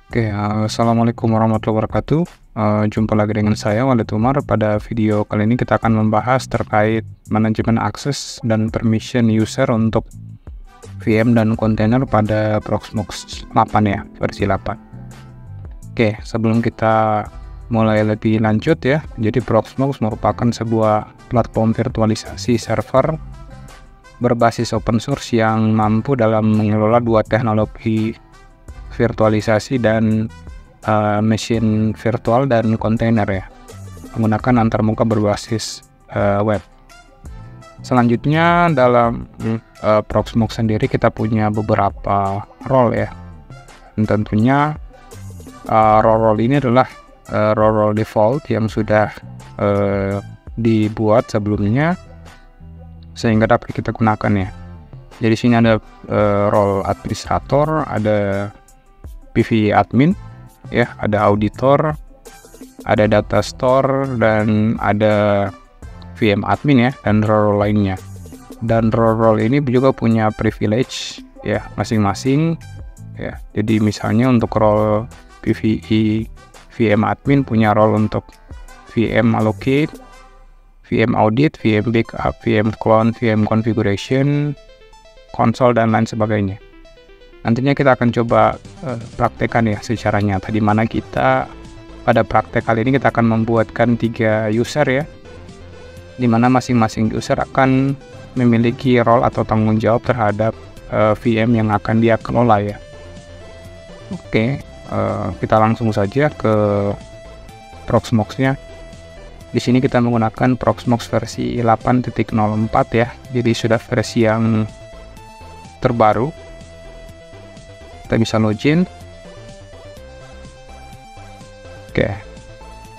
Assalamualaikum warahmatullahi wabarakatuh. Jumpa lagi dengan saya Walid Umar. Pada video kali ini kita akan membahas terkait manajemen akses dan permission user untuk VM dan kontainer pada Proxmox 8 ya, versi 8. Sebelum kita mulai lebih lanjut ya, jadi Proxmox merupakan sebuah platform virtualisasi server berbasis open source yang mampu dalam mengelola dua teknologi virtualisasi dan mesin virtual dan kontainer ya, menggunakan antarmuka berbasis web. Selanjutnya dalam Proxmox sendiri kita punya beberapa role ya, dan tentunya role ini adalah role default yang sudah dibuat sebelumnya sehingga dapat kita gunakan ya. Jadi sini ada role administrator, ada PV admin ya, ada auditor, ada data store, dan ada VM admin ya, dan role lainnya. Dan role ini juga punya privilege ya masing-masing ya. Jadi misalnya untuk role PVE VM admin punya role untuk VM allocate, VM audit, VM backup, VM clone, VM configuration, console, dan lain sebagainya. Nantinya kita akan coba praktekkan ya secara nyata, di mana kita pada praktek kali ini kita akan membuatkan 3 user ya, di mana masing-masing user akan memiliki role atau tanggung jawab terhadap VM yang akan dia kelola ya. Kita langsung saja ke Proxmox-nya. Di sini kita menggunakan Proxmox versi 8.04 ya, jadi sudah versi yang terbaru. Kita bisa login.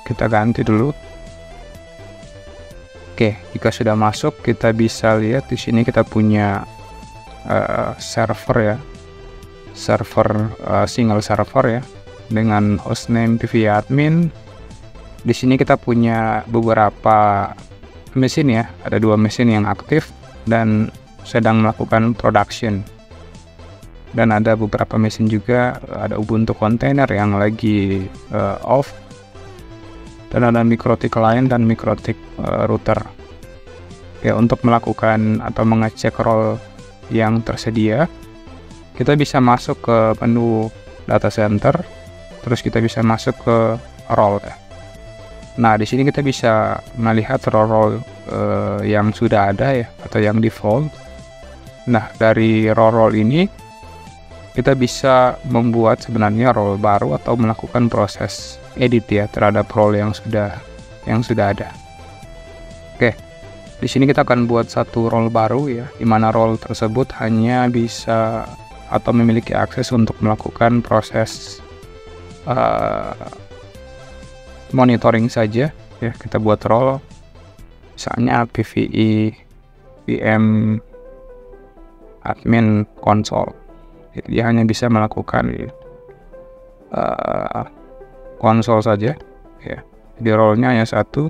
Kita ganti dulu. Jika sudah masuk, kita bisa lihat di sini kita punya server ya, single server ya, dengan hostname pvadmin. Di sini kita punya beberapa mesin ya, ada 2 mesin yang aktif dan sedang melakukan production. Dan ada beberapa mesin juga, ada Ubuntu container yang lagi off, dan ada MikroTik client dan MikroTik router. Untuk melakukan atau mengecek role yang tersedia, kita bisa masuk ke menu data center, terus kita bisa masuk ke role. Nah, di sini kita bisa melihat role yang sudah ada ya, atau yang default. Nah, dari role ini kita bisa membuat sebenarnya role baru atau melakukan proses edit ya terhadap role yang sudah ada. Di sini kita akan buat satu role baru ya, di mana role tersebut hanya bisa atau memiliki akses untuk melakukan proses monitoring saja ya. Kita buat role misalnya PVE VM admin console. Dia hanya bisa melakukan konsol saja ya. Jadi role-nya hanya satu,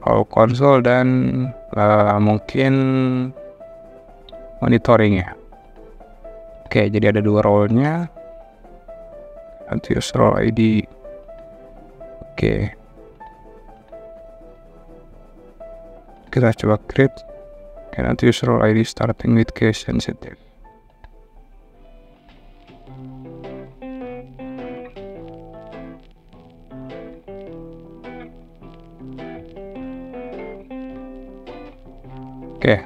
role konsol dan mungkin monitoring ya. Jadi ada 2 role-nya. Nanti use role ID. Kita coba create. Nanti use role ID starting with case sensitive.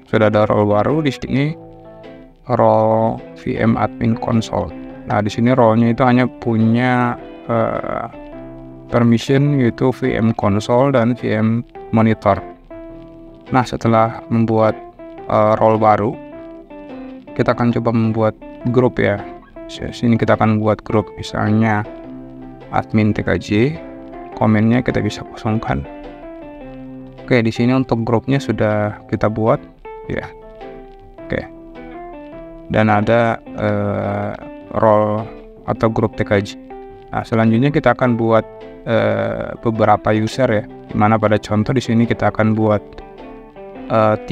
Sudah ada role baru di sini, role VM admin console. Nah, di sini role-nya itu hanya punya permission, yaitu VM console dan VM monitor. Nah, setelah membuat role baru, kita akan coba membuat grup ya. Sini kita akan buat grup, misalnya admin TKJ, komennya kita bisa kosongkan. Di sini untuk grupnya sudah kita buat ya. Dan ada role atau grup TKJ. Nah, selanjutnya kita akan buat beberapa user ya, dimana pada contoh di sini kita akan buat 3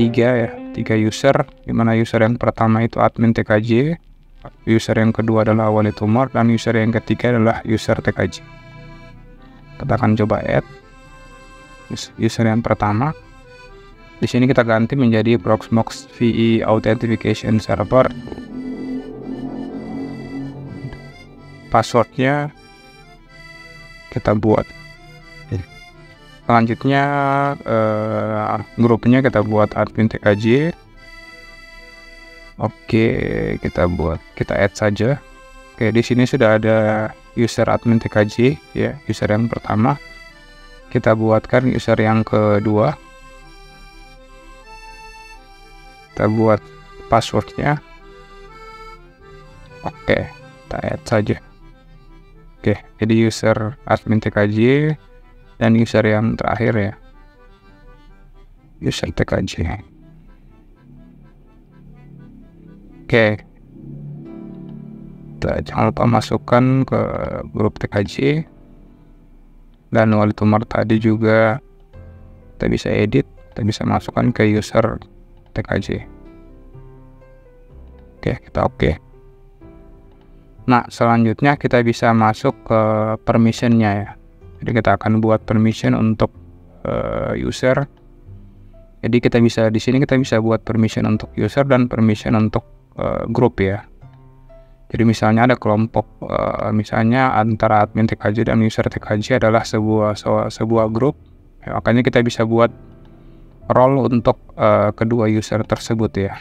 user, dimana user yang pertama itu admin TKJ, user yang kedua adalah Walid Umar, dan user yang ketiga adalah user TKJ. Kita akan coba add user yang pertama. Di sini kita ganti menjadi Proxmox VE Authentication Server. Passwordnya kita buat. Selanjutnya grupnya kita buat admin TKJ. Oke, kita add saja. Oke, di sini sudah ada user admin TKJ ya, user yang pertama. Kita buatkan user yang kedua. Kita buat passwordnya. Oke, kita add saja. Oke, jadi user admin TKJ dan user yang terakhir ya, user TKJ. Oke, kita jangan lupa masukkan ke grup TKJ, dan Walid Umar tadi juga kita bisa edit, kita bisa masukkan ke user TKJ. Oke, kita oke. Nah, selanjutnya kita bisa masuk ke permissionnya ya. Jadi kita akan buat permission untuk user. Jadi kita bisa di sini kita bisa buat permission untuk user dan permission untuk grup ya. Jadi misalnya ada kelompok, misalnya antara admin TKJ dan user TKJ adalah sebuah grup. Ya, makanya kita bisa buat role untuk kedua user tersebut ya.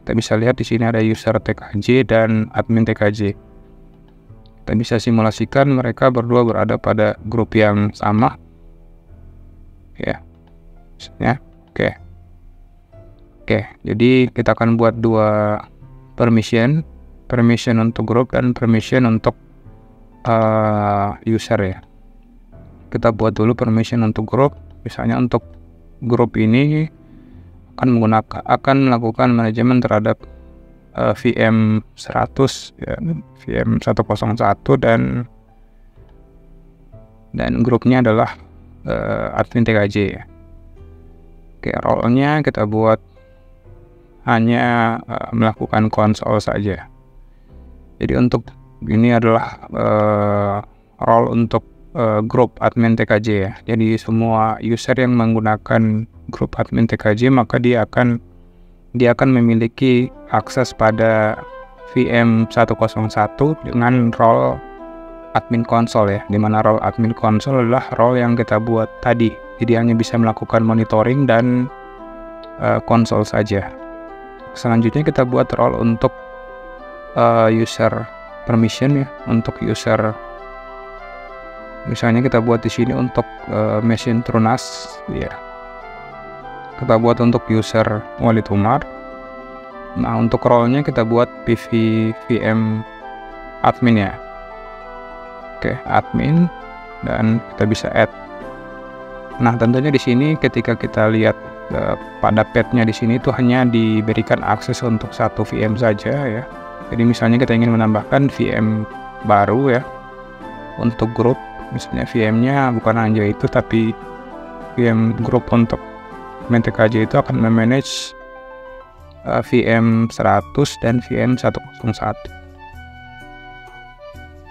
Kita bisa lihat di sini ada user TKJ dan admin TKJ. Kita bisa simulasikan mereka berdua berada pada grup yang sama. Ya. Misalnya, Oke, jadi kita akan buat dua permission untuk grup dan permission untuk user ya. Kita buat dulu permission untuk grup. Misalnya untuk grup ini akan melakukan manajemen terhadap VM 100 ya, VM 101 dan grupnya adalah admin TKJ ya. Oke, role-nya kita buat hanya melakukan konsol saja. Jadi untuk ini adalah role untuk grup admin TKJ ya. Jadi semua user yang menggunakan grup admin TKJ maka dia akan memiliki akses pada VM 101 dengan role admin konsol ya, dimana role admin konsol adalah role yang kita buat tadi. Jadi hanya bisa melakukan monitoring dan konsol saja. Selanjutnya kita buat role untuk user permission ya, untuk user. Misalnya kita buat di sini untuk machine TrueNAS ya. Kita buat untuk user Walid Umar. Nah, untuk role-nya kita buat PVVM admin ya. Oke, admin, dan kita bisa add. Nah, tentunya di sini ketika kita lihat pada path-nya di sini itu hanya diberikan akses untuk satu VM saja ya. Jadi misalnya kita ingin menambahkan VM baru ya untuk grup, misalnya VM-nya bukan hanya itu tapi VM grup untuk TKJ itu akan memanage VM 100 dan VM 101.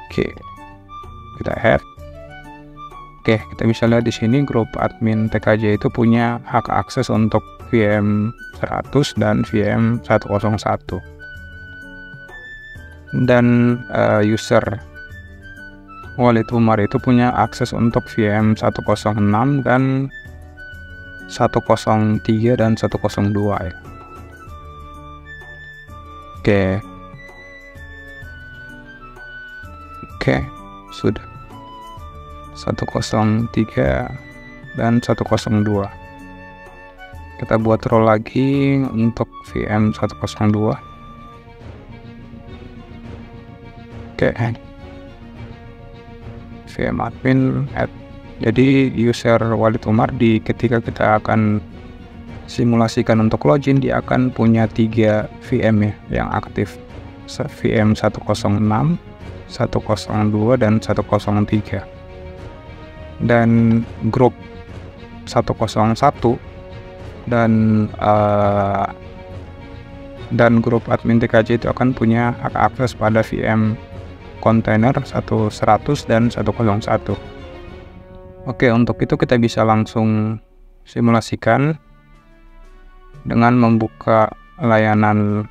Oke, kita add. Oke, kita bisa lihat di sini grup admin TKJ itu punya hak akses untuk VM 100 dan VM 101. Dan user Walid Umar itu punya akses untuk VM 106 dan 103 dan 102 ya. Oke, sudah 103 dan 102. Kita buat role lagi untuk VM 102. VM admin add. Jadi user Walid Umar ketika kita akan simulasikan untuk login, dia akan punya 3 VM ya yang aktif. VM 106, 102 dan 103. Dan grup 101 dan dan grup admin TKJ itu akan punya hak akses pada VM kontainer 100 dan 101. Oke, untuk itu kita bisa langsung simulasikan dengan membuka layanan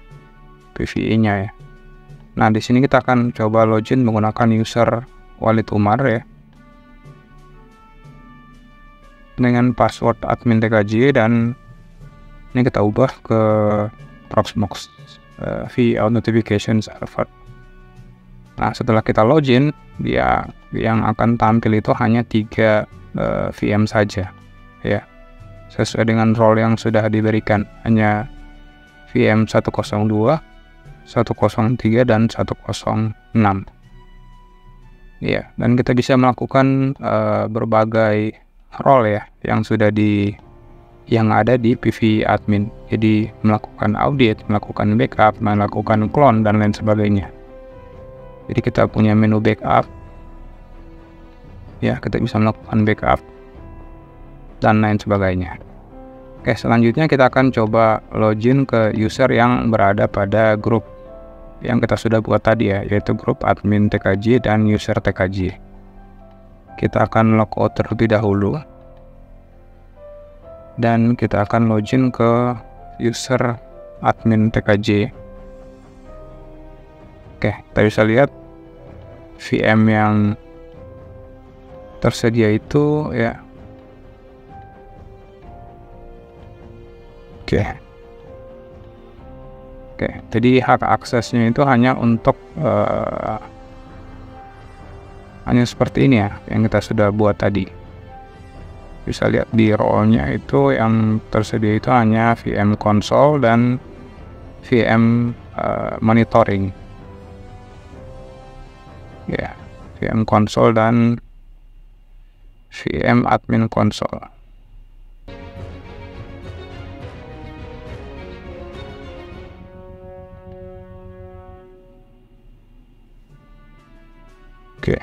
PVE-nya ya. Nah, di sini kita akan coba login menggunakan user Walid Umar ya, dengan password admin TKJ, dan ini kita ubah ke Proxmox V Authentication Server. Nah, setelah kita login, dia yang akan tampil itu hanya 3 VM saja ya, sesuai dengan role yang sudah diberikan, hanya VM 102, 103 dan 106 ya. Dan kita bisa melakukan berbagai role ya yang ada di PV admin. Jadi melakukan audit, melakukan backup, melakukan clone dan lain sebagainya. Jadi kita punya menu backup ya, kita bisa melakukan backup dan lain sebagainya. Oke, selanjutnya kita akan coba login ke user yang berada pada grup yang kita sudah buat tadi ya, yaitu grup admin TKJ dan user TKJ. Kita akan logout terlebih dahulu dan kita akan login ke user admin TKJ. Oke, kita bisa lihat VM yang tersedia itu ya. Oke, jadi hak aksesnya itu hanya untuk hanya seperti ini ya, yang kita sudah buat tadi. Bisa lihat di role-nya itu yang tersedia itu hanya VM console dan VM monitoring. Ya, VM console dan VM admin console. Oke.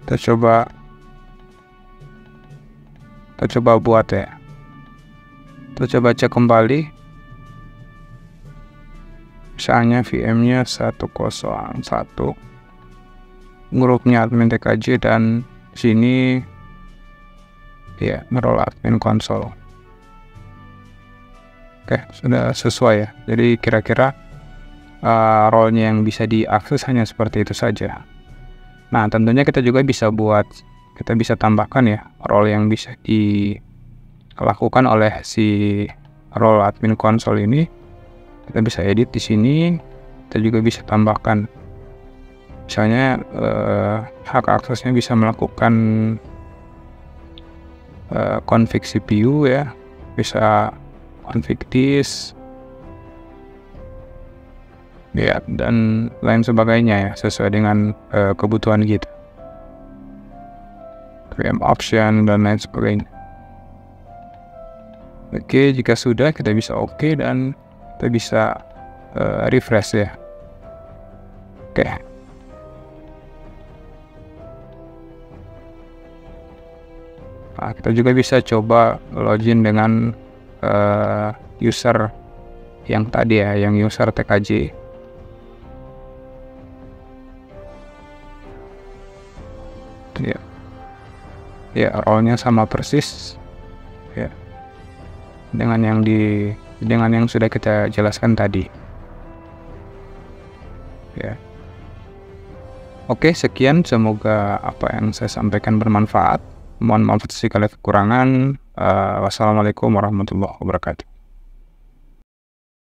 Kita coba buat ya. Kita coba cek kembali. Misalnya VM-nya 101, grupnya admin TKJ, dan sini ya role admin console. Oke, sudah sesuai ya. Jadi kira-kira role-nya yang bisa diakses hanya seperti itu saja. Nah, tentunya kita juga bisa tambahkan ya role yang bisa dilakukan oleh si role admin console ini. Kita bisa edit di sini. Kita juga bisa tambahkan, misalnya hak aksesnya bisa melakukan config CPU ya, bisa config disk ya, dan lain sebagainya ya, sesuai dengan kebutuhan kita. VM option dan lain sebagainya. Oke, jika sudah kita bisa oke dan kita bisa refresh ya. Oke. Nah, kita juga bisa coba login dengan user yang tadi ya, yang user TKJ. Ya, role-nya sama persis ya dengan yang sudah kita jelaskan tadi ya. Oke, sekian, semoga apa yang saya sampaikan bermanfaat. Mohon maaf segala kekurangan. Wassalamualaikum warahmatullahi wabarakatuh.